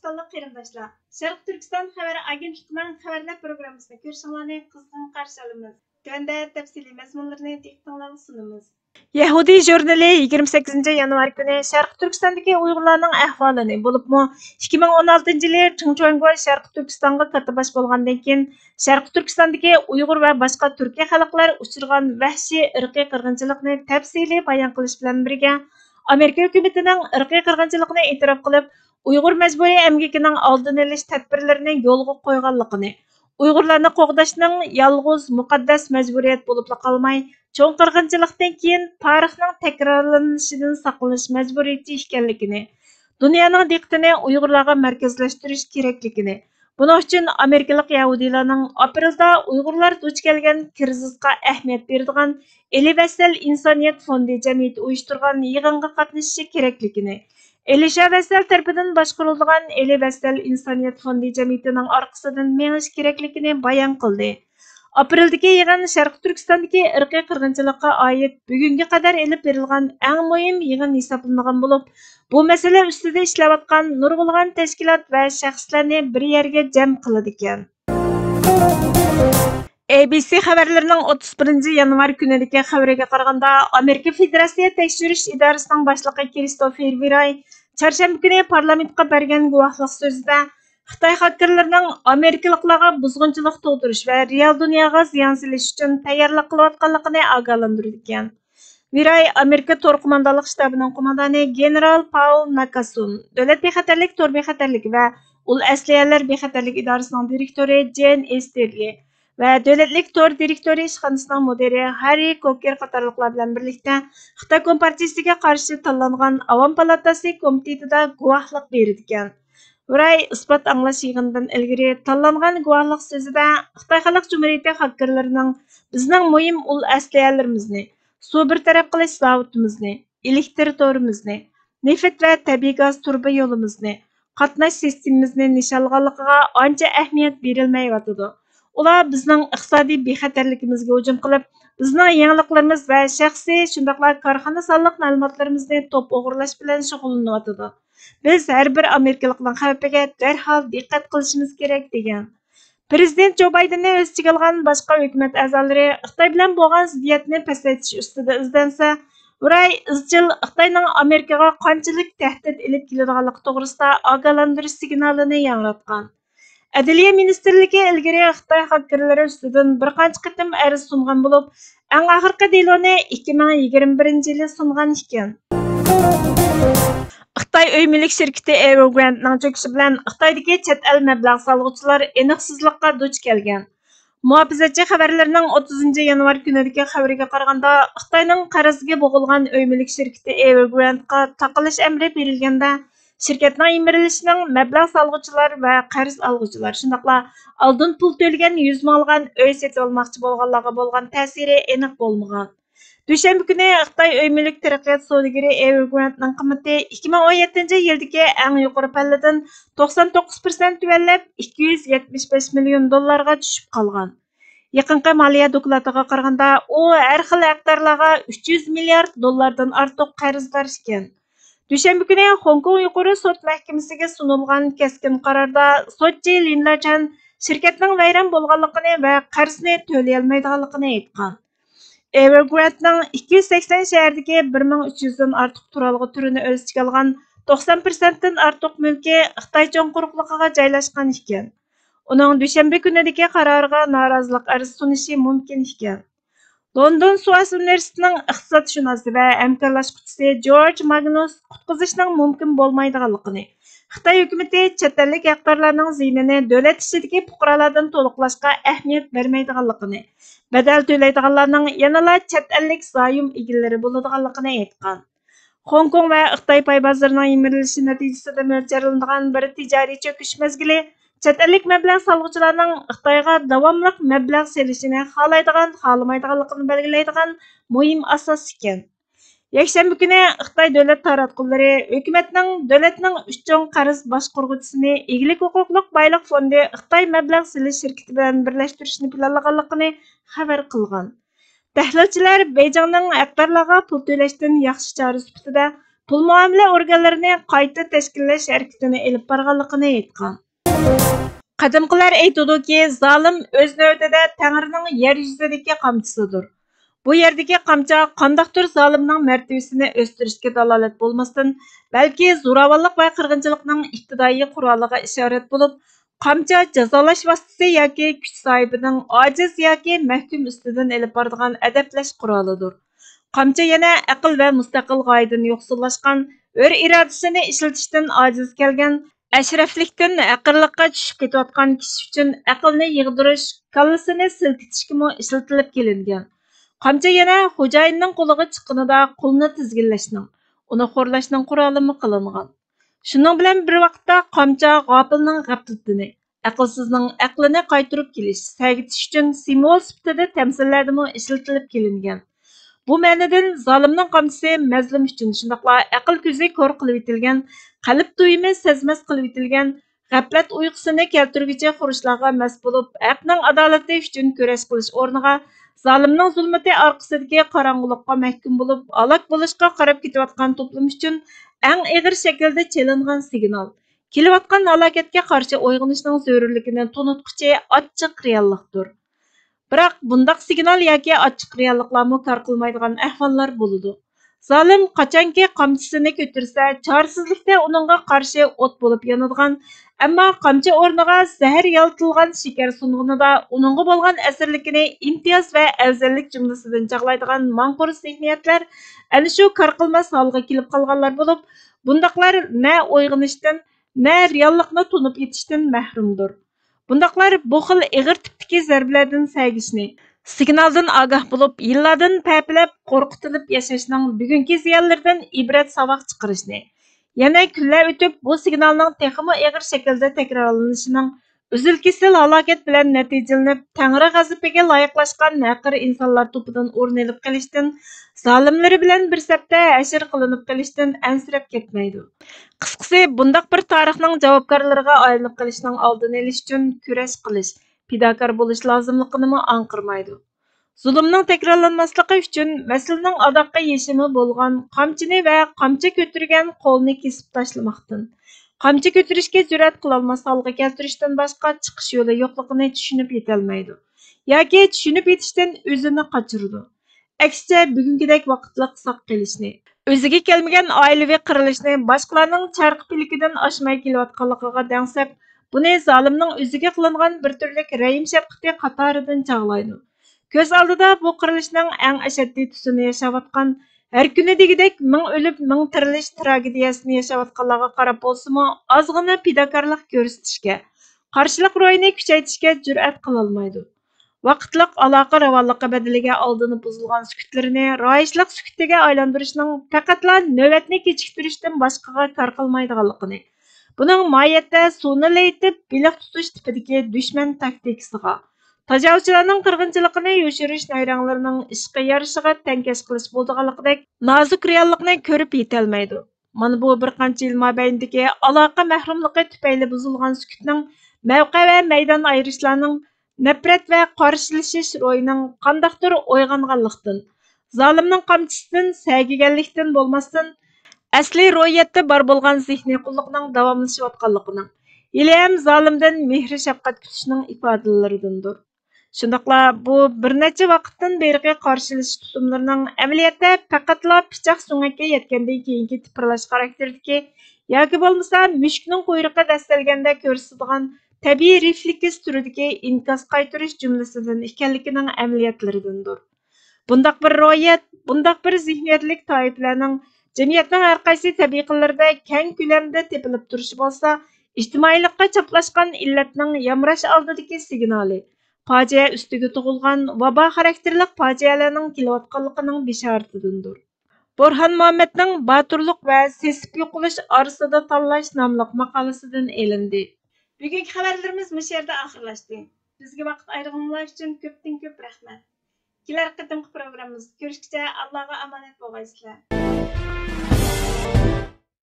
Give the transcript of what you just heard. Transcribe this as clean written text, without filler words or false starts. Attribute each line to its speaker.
Speaker 1: Türkistanlıq qarindoshlar, Sharq Turkiston xabar agentligining xabarlar programmasini ko'rishinglarni qizg'in qarshi olamiz. Tuanda tafsiliy mazmunlarni diqqatingizga sunamiz. Yahudi jurnali 28 yanvar kuni Sharq Turkistondagi Uyg'urlarning ahvolini bo'libmi 2016-yili Chungchongo Sharq Turkistonga tartibosh bo'lgandan keyin Sharq Turkistondagi Uyg'ur va boshqa Turkiya xalqlari uchirgan vahshiy irqiy qirg'inchilikni tafsiliy bayon qilish bilan birga Amerika hukumatining irqiy qirg'inchilikni e'tirof qilib, Uyg'ur majburiy emgakining oldini olish tadbirlarini yo'lga qo'yganligini, Uyg'urlarni qo'g'dashning yolg'iz muqaddas majburiyat bo'lib qolmay, cho'ng qirg'inchilikdan keyin tarixning takrorlanishidan saqlanish majburiyati ekanligini, dunyoning diqqatini Uyg'urlarga markazlashtirish kerakligini, buning uchun Amerikalik Yahudilarning aprelda Uyg'urlar duch kelgan krizisga ahamiyat beradigan Eli Vassal insoniyat fondi jamiyati uyushtirgan yig'inga qatnashishi kerakligini, Elisha Vassal tarafidan boshqariladigan Eli Vassal insoniyat fondi jamiyatining orqasidan menish kerakligini bayon qildi. Apreldagi yig'in Sharq Turkistondagi irqiy qirg'inchilikqa oid bugunga qadar elib berilgan eng muhim yig'in hisoblangan bo'lib, bu masala ustida ishlayotgan nurg'ulg'an tashkilot va shaxslarni bir yerga jam qiladi ekan. ABC xabarlarining 31 yanvar kunidagi xabariga qaraganda, Amerika Federatsiya tekshirish idorasining boshlig'i Kristofer Viray chorshanba kuni parlamentga bergan guvohlik so'zida Xitoy xakerlarining Amerikaliklarga buzg'unchilik tug'dirish va real dunyoga ziyon solish uchun tayyorlik qilayotganligini ogohlantirdi ekan. Viray Amerika to'r qo'mondonlik shtabining qo'mondoni general Paul Nakasun, davlat bexatarlik to'r bexatarligi va ul asliyalar bexatarlik idorasining direktori Jen Esterli va davlatlik to'r direktori ishxonasining mudiri Harry Coker qatorliqlar bilan birlikda Xitoy Kompartiyasiga qarshi tanlangan Avom palatasi komitetida guvohlik berdi ekan. Viray isbot anglash yig'inidan ilgari tanlangan guvohlik so'zida Xitoy Xalq Jumhuriyati xakerlarining bizning muhim ul asliyalarimizni, suv bir taraf qilish zavodimizni, elektr to'rimizni, neft va tabiiy gaz turba yo'limizni, qatnash sistemamizni nishonlaganligiga ancha ahamiyat berilmayotidi. Ular bizning iqtisodiy bexatarligimizga hujum qilib, bizning yangiliklarimiz va shaxsiy shundaqla korxona sonliq ma'lumotlarimizni to'p o'g'irlash bilan shug'ullanyotidi. Biz har bir Amerikalikning xavfiga darhol diqqat qilishimiz kerak degan. Prezident Jo Baydenni o'z ichiga olgan boshqa hukumat a'zolari Xitoy bilan bo'lgan ziddiyatni pasaytirish ustida izlansa, Viray izchil Xitoyning Amerikaga qanchalik tahdid ilib keladiganligi to'g'risida ogohlantirish signalini yangratgan. Adliya ministrligi ilgari Xitoy xakerlari ustidan bir qancha qitim arz sungan bo'lib, eng oxirgi deloni 2021-yili sungan ekan. Xitoy uy mulk shirkati Evergrande'ning cho'kishi bilan Xitoydagi chet el mablag' solg'uvchilar aniqsizlikqa duch kelgan. Muhofizachi xabarlarining 30 yanvar kunidagi xabariga qaraganda, Xitoyning qarzga bo'g'ilgan uy mulk shirkati Evergrande'ga taqilish amri berilganda, shirkatning yimirilishining mablag' solg'uvchilar va qarz olg'uvchilar, shundaqla oldin pul to'lagan 100 ming olgan uy sotib olmoqchi bo'lganlarga bo'lgan ta'siri aniq bo'lmagan. Dushanba kuni Xitoy uy mulk taraqqiyot savdogari Evergrande'ning qiymati 2017-yildagi eng yuqori palladan 99% tuvanlab $275 million tushib qolgan. Yaqinqi moliya doklatiga qaraganda, u har xil haqdarlarga $300 milliard ortiq qarzdor ekan. Dushanba kuni Hong Kong yuqori sud mahkamasiga sunilgan keskin qarorda sudchi Lin Lachan shirkatning vayron bo'lganligini va qarzni to'lay olmaydiganligini aytgan. Evergrande'ning 280 shahardagi 1300 dan ortiq turalg'i turini o'z ichiga olgan 90% dan ortiq mulki Xitoy cho'ng quruqligiga joylashgan ekan. Uning dushanba kunidagi qaroriga norozilik arz sunishi mumkin ekan. London Suas universitetining iqtisodshunosi va hamkorlashuvchisi George Magnus qutqizishning mumkin bo'lmaydiganligini, Xitoy hukumati chet ellik haqdorlarning ziynini davlat ichidagi fuqarolardan to'liqlashga ahamiyat bermaydiganligini, badal to'laydiganlarning yanala chet ellik zoyim egalari bo'ladiganligini aytgan. Hong Kong va Xitoy pay bozorining yimirilishi natijasida mo'ljallangan bir tijoriy cho'kish mezgili chet ellik mablag' solg'uvchilarning Xitoyga davomli mablag' selishini xohlamaydiganligini belgilaydigan muhim asos ekan. Yakshanba kuni Xitoy davlat taratqullari davlatning 3 cho'ng qarz boshqaruvchisini egalik huquqliq boylik fondi Xitoy mablag' selish shirkati bilan birlashtirishni planlaganligini xabar qilgan. Tahlilchilar Beijingning haqdorlarga pul to'lashdan yaxshi chora sifatida pul muomala organlarini qayta tashkillash harakatini elib borganligini aytgan. Qadimqilar aytadiki, zolim o'z navbatida Tangrining yer yuzidagi qamchisidir. Bu yerdagi qamcha qandaqdir zolimning martabasini o'stirishga dalolat bo'lmasdan, balki zo'ravonlik va qirg'inchilikning ibtidoiy quroliga ishorat bo'lib, qamcha jazolash vositasi yoki kuch sohibining ojiz yoki mahkum ustidan elib boradigan adablash qurolidir. Qamcha yana aql va mustaqil g'oyadan yo'qsullashgan, өр irodasini ishlatishdan ojiz kelgan, ashraflikdan aqlliqqa tushib ketayotgan kishi uchun aqlni yig'dirish, kallasini silkitishga ishlatilib kelingan. Qamcha yana xo'jayinning qo'liga chiqqanida qo'lni tizginlashning, uni xo'rlashning quroli qilingan. Shuning bilan bir vaqtda qamcha g'ofilning g'aflatini, aqlsizning aqlini qaytarib kelish, sagitish uchun simvol sifatida tamsillarda ishlatilib kelingan. Bu ma'nodan zolimning qamchisi mazlum uchun shundaqla aql ko'zi ko'r qilib etilgan, qalb tuyumi sezmas qilib etilgan, g'aflat uyqusini keltirguchi xurushlarga mas bo'lib, haqning adolati uchun kurash qilish o'rniga zolimning zulmati orqasidagi qorong'ulikqa mahkum bo'lib, halok bo'lishga qarab ketayotgan to'plam uchun eng ig'ir shaklda chelingan signal. Kelayotgan halokatga qarshi uyg'onishning zarurligini tunutquchi ochiq reallikdir. Biroq bundaq signal yoki ochiq realliklarni kor qilmaydigan ahvollar bo'ladi. Zolim qachonki qamchisini ko'tarsa, chorsizlikda uningga qarshi o't bo'lib yonadigan, ammo qamchi o'rniga zahar yaltilgan shakar sunganida uningga bo'lgan asirlikini imtiyoz va afzallik jumlasidan chaqlaydigan manqur zihniyatlar ana shu kor qilmas holga kelib qolganlar bo'lib, bundaqlar na uyg'onishdan, na reallikni tunib yetishdan mahrumdir. Bundaqlar bu xil ig'ir tipdagi zarbalardan sagishni, signaldan ogoh bo'lib, yillardan papilab, qo'rqitilib yashashning bugungi ziyonlaridan ibrat savoq chiqarishni, yana kunlar o'tib bu signalning texmo ig'ir shaklda takrorlanishining uzil-kesil halokat bilan natijalanib, Tangri g'azabiga loyiqlashgan naqir insonlar to'pidan o'rin olib qolishdan, zolimlari bilan bir safda hashir qilinib qolishdan ansirab ketmaydi. Qisqasi, bundaq bir tarixning javobgarlariga aylanib qolishning oldini olish uchun kurash qilish, fidokor bo'lish lozimligini anqirmaydi. Zulmning takrorlanmasligi uchun masalaning adoqqa yeshimi bo'lgan qamchini va qamcha ko'targan qo'lni kesib tashlamoqdan, qamcha ko'tarishga jur'at qilolmas holga keltirishdan boshqa chiqish yo'li yo'qligini tushunib yetolmaydi yoki tushunib yetishdan o'zini qochirdi. Aksincha, bugungidek vaqtliq saq qilishni, o'ziga kelmagan oilaviy qirilishni boshqalarning charqi pilikidan oshmay kelayotganligiga dangsab, buni zolimning o'ziga qilingan bir turlik rayim shafqati qatoridan chog'laydi. Ko'z oldida bu qirilishning eng ashaddiy tusini yashayotgan, har kuni degidek ming o'lib, ming tirilish tragediyasini yashayotganlarga qarab bo'lsa-mu, ozg'ina fidokorlik ko'rsatishga, qarshilik ro'yini kuchaytirishga jur'at qilolmaydi. Vaqtliq aloqa ravonligi badaliga oldini buzilgan sukutlarini royishliq sukutiga aylantirishning faqatla navbatni kechiktirishdan boshqaga kor qilmaydiganligini, buning mohiyatda suvni laytib beliq tutish tipidagi dushman taktikasiga, tajovuzchilarning qirg'inchiligini yo'shirish nayranglarining ishqa yarishiga tankash qilish bo'ldiganligidek nozik reallikni ko'rib yetolmaydi. Mana bu bir qancha yil mobaynidagi aloqa mahrumligi tufayli buzilgan sukutning mavqe va maydon ayirishlarning nafrat va qarshilashish ro'yining qandaqdir uyg'onganlikdan, zolimning qamchisidan sagiganlikdan bo'lmasdan, asli ro'yatda bor bo'lgan zehniy qulluqning davomlashayotganligining, hali ham zolimdan mehr shafqat kutishning ifodalaridandir. Shundaqla bu bir necha vaqtdan beri qarshilash tutumlarining amaliyotda faqatla pichoq so'ngakka yetgandan keyingi tiprlash xarakterdagi yoki bo'lmasa mushukning quyruqqa dastalganda ko'rsatadigan tabiiy refleks turidagi inkos qaytarish jumlasidan ekanligining amaliyotlaridandir. Bundaq bir ro'yat, bundaq bir zihniyatlik toifalarning jamiyatning har qaysi tabiqalarida keng ko'lamda tepilib turishi bo'lsa, ijtimoiylikqa chaplashgan illatning yamrash oldidagi signali, fojia ustiga tug'ilgan vabo xarakterlik fojialarning kelayotganligining bishoratidandir. Burhan Muhammadning Boturlik va sesib yo'qolish orasida tanlash nomli maqolasidan elindi. Bugungi xabarlarimiz bu yerda oxirlashdi. Bizga vaqt ayirganlar uchun ko'pdan-ko'p rahmat. Kelar qatimki programmamizda ko'rishguncha Allohga omonat bo'lgaysizlar.